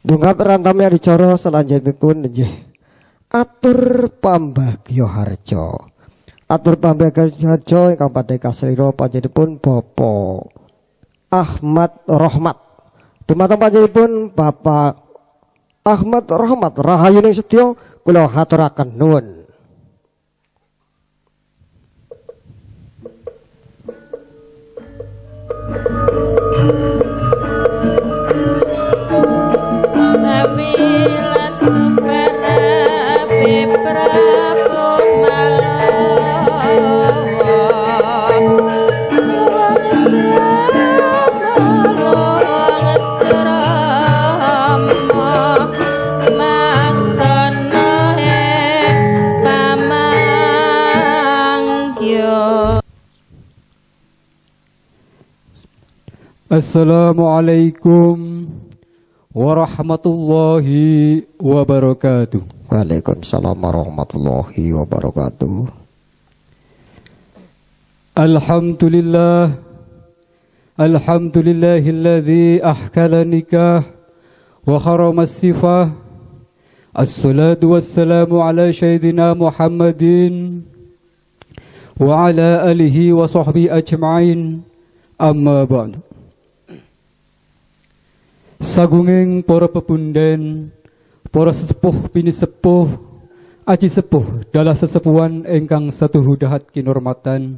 Dungat rantame adicara salanjutipun nggih atur pambagya harja. Atur pambagya harja ingkang padhe kaslira panjenenganipun Bapak Ahmad Rahmat. Dumateng panjenenganipun Bapak Ahmad Rahmat rahayuning sedya kula haturaken nuwun. Assalamualaikum warahmatullahi wabarakatuh. Waalaikumsalam warahmatullahi wabarakatuh. Alhamdulillahilladzi ahkala nikah wa kharama sifah. Assalatu wassalamu ala sayyidina Muhammadin wa ala alihi wa sahbihi ajma'in. Amma ba'du. Sagunging para pepunden, para sesepuh bini sepuh, aji sepuh dalah sesepuhan ingkang satuhu dahat kinurmatan.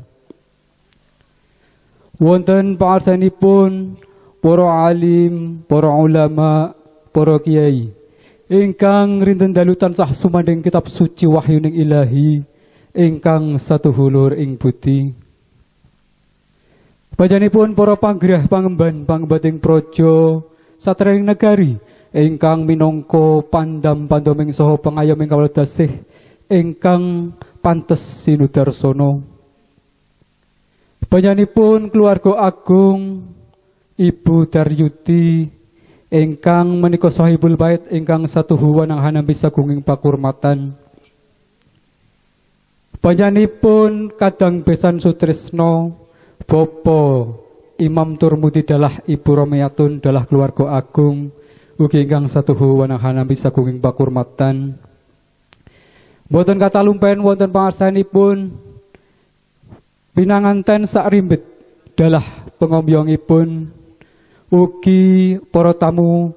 Wonten paarsanipun para alim, para ulama, para kiai ingkang rinten dalu tansah sumandhing kitab suci wahyuning ilahi ingkang satuhu lur ing budi. Panjenenganipun para panggrah pangemban pangembating praja satreng negari ingkang minangka pandam-pandaming saha pangayoming kaweldasih ingkang pantes sinudarsana. Panjenenganipun keluarga agung Ibu Daryuti ingkang menika sahibul bait ingkang satuhu wanang hanambi sagunging pakurmatan. Panjenenganipun kadang besan sutresna Bapak Imam Turmudi dalah Ibu Romiatun dalah keluarga agung ugi ingkang satuhu wanang hanambi sagunging pakurmatan. Boten kata lumpen wonten pangarsanipun pinanganten sakrimbit dalah pengombyongipun ugi para tamu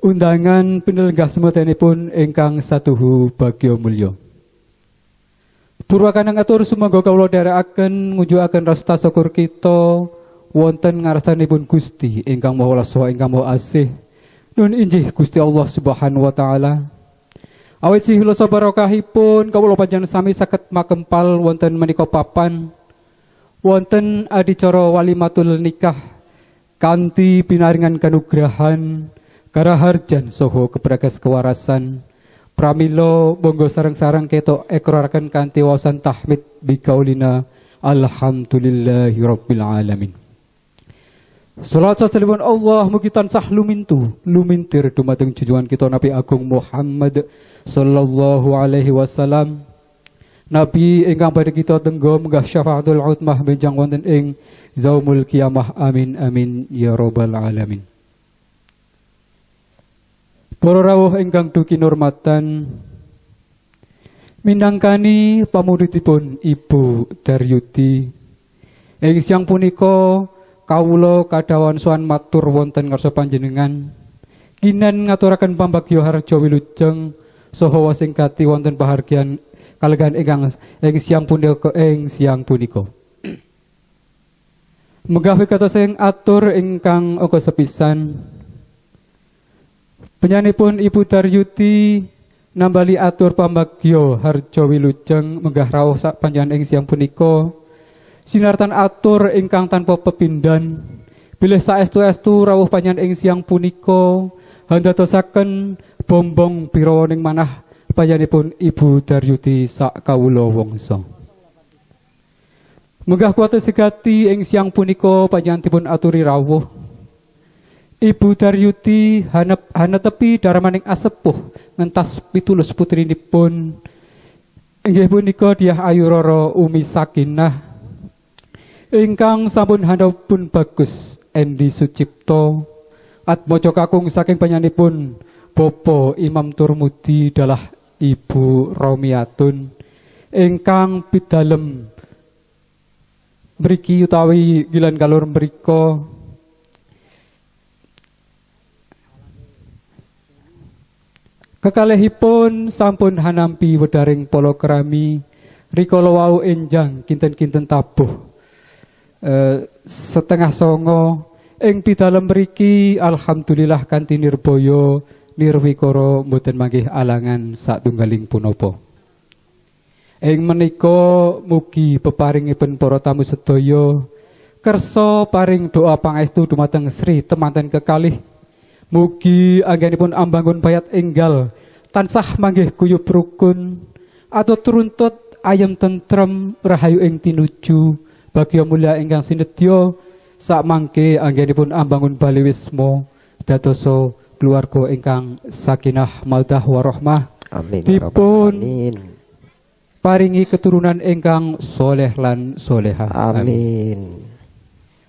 undangan pinelenggah semetenipun ingkang satuhu bagya mulya. Purwakanang atur sumangga kawula dherekaken ngujukaken rasta syukur kita wonten ngarsanipun Gusti ingkang Maha Welas ingkang Maha Asih. Nuhun injih Gusti Allah Subhanahu wa taala. Awit sihulasa barokahipun kawula panjenengan sami saged makempal wonten menika papan wonten adicara walimatul nikah kanthi pinaringan kanugrahan karaharjan saha kebragas kewarasan. Pramila monggo sareng-sareng ketok ikraraken kanthi wawasan tahmid biqaulina alhamdulillahi rabbil alamin. Salat salimun Allah mugi tansah lumintir dumateng junjungan kita Nabi Agung Muhammad sallallahu alaihi wasallam. Nabi ingkang badhe kita tenggo munggah syafaatul utmah benjang wonten ing zaumul kiamah. Amin amin ya rabbal alamin. Para rawuh ingkang dugi nurmatan, minangkani pamuridipun Ibu Daryuti ing siang punika kawula kadawan sowan matur wonten ngarsa panjenengan kinen ngaturaken pambagya harja wilujeng saha wasingkati wonten pahargyan kalegan ingkang ing siang punika. Megawe katos ing atur ingkang uga sepisan penyanipun Ibu Daryuti nambali atur pambagya harja wilujeng menggah rawuh sak panjenengan ing siang punika sinartan atur ingkang tanpa pepindhan bilih saestu-estu rawuh panjenengan ing siang punika handadosaken bombong pirawaning manah panjenenganipun Ibu Daryuti sak kawula wangsa. Menggah kuwate segati ing siang punika panjenenganipun aturi rawuh Ibu Daryuti hanetepi darmaning asepuh ngentas 17 putrinipun inggih punika Dyah Ayu Rara Umi Sakinah ingkang sampun handhapun bagus Endi Sucipto atmaja kakung saking panjenenganipun Bopo Imam Turmudi dalah Ibu Romiatun ingkang pidalem mriki utawi gilan kalur mriko kekalihipun sampun hanampi wedaring palakrami rikala wau enjang kinten-kinten tabuh setengah songo ing pidalem mriki alhamdulillah kanthi nirbaya nirwikara mboten manggih alangan satunggaling punapa. Ing menika mugi peparingipun para tamu sedaya kersa paring doa pangestu dumateng Sri temanten kekalih. Mugi anggenipun ambangun bayat enggal tansah manggih guyub rukun atau turuntut ayem tentrem rahayu ing tinuju bagya mulya ingkang sinedya sak mangke anggenipun ambangun bali wisma dadosa keluarga ingkang sakinah mawaddah warahmah. Amin. Dipun Amin. paringi keturunan ingkang soleh lan soleha. Amin.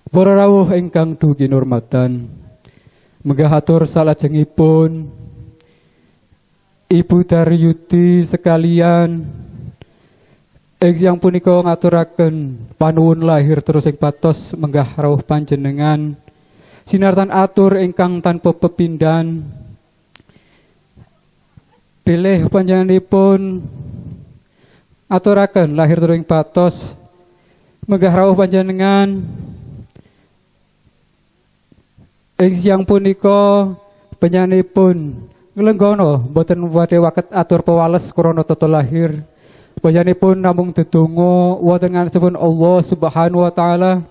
Para rawuh ingkang dugi nurmatan, menggah atur salajengipun Ibu Daryuti sekalian, yang punika ngaturaken panuwun lahir terus ing patos menggah rawuh panjenengan sinartan atur ingkang tanpa pepindhan. Bilih panjenenganipun aturaken lahir terus ing patos menggah rawuh panjenengan ing siang punika panjenenganipun nglenggono boten wadhe waket atur pewales krana tata lahir. Panjenenganipun namung ndedonga wonten ngarepipun Allah Subhanahu wa taala.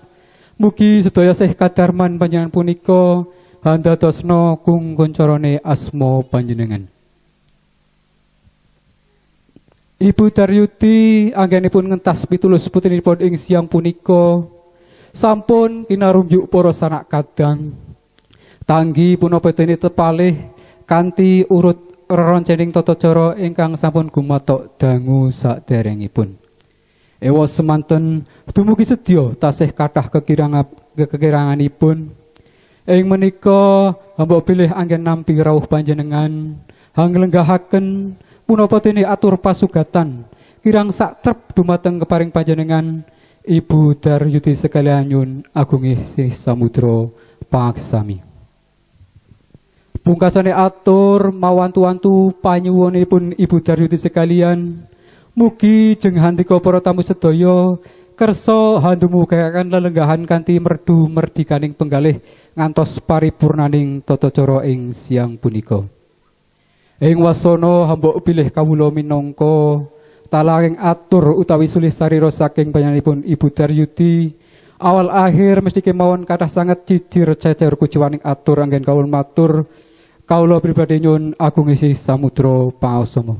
Mugi sedaya sih kadarman panjenengan punika handadosna kung kuncarane asma panjenengan. Ibu Daryuti anggenipun ngentas pitulus putrinipun ing siang punika sampun kinarunjuk para sanak kadang. Tanggi punapa dene tepalih kanthi urut reroncening tata cara ingkang sampun gumathok dangu saderengipun. Ewa semanten dumugi sedya tasih kathah kekiranganipun. Ing menika hamba bilih anggen nampi rawuh panjenengan hanglenggahaken punapa dene atur pasugatan kirang sak trep dumateng keparing panjenengan Ibu Daryuti sekalian nyun agungih sih samudra pangsami. Pungkasane atur mawantu-wantu panyuwunipun Ibu Daryuti sekalian, mugi jeng handika para tamu sedaya kersa handumugaken lelenggahan kanthi merdu merdikaning penggalih ngantos paripurnaning tata cara ing siang punika. Ing wasana hamba bilih kawula minangka talanging atur utawi sulih sarira saking panjenenganipun Ibu Daryuti awal akhir mesti kemawon kathah sanget cicir cecer kuciwaning atur anggen kawula matur kawula pribadi nyun agung isi samudra pangasama.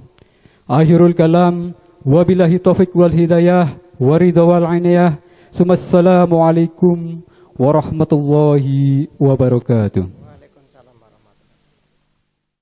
Akhirul kalam wabillahi taufiq wal hidayah waridha wal inayah. Assalamualaikum warahmatullahi wabarakatuh.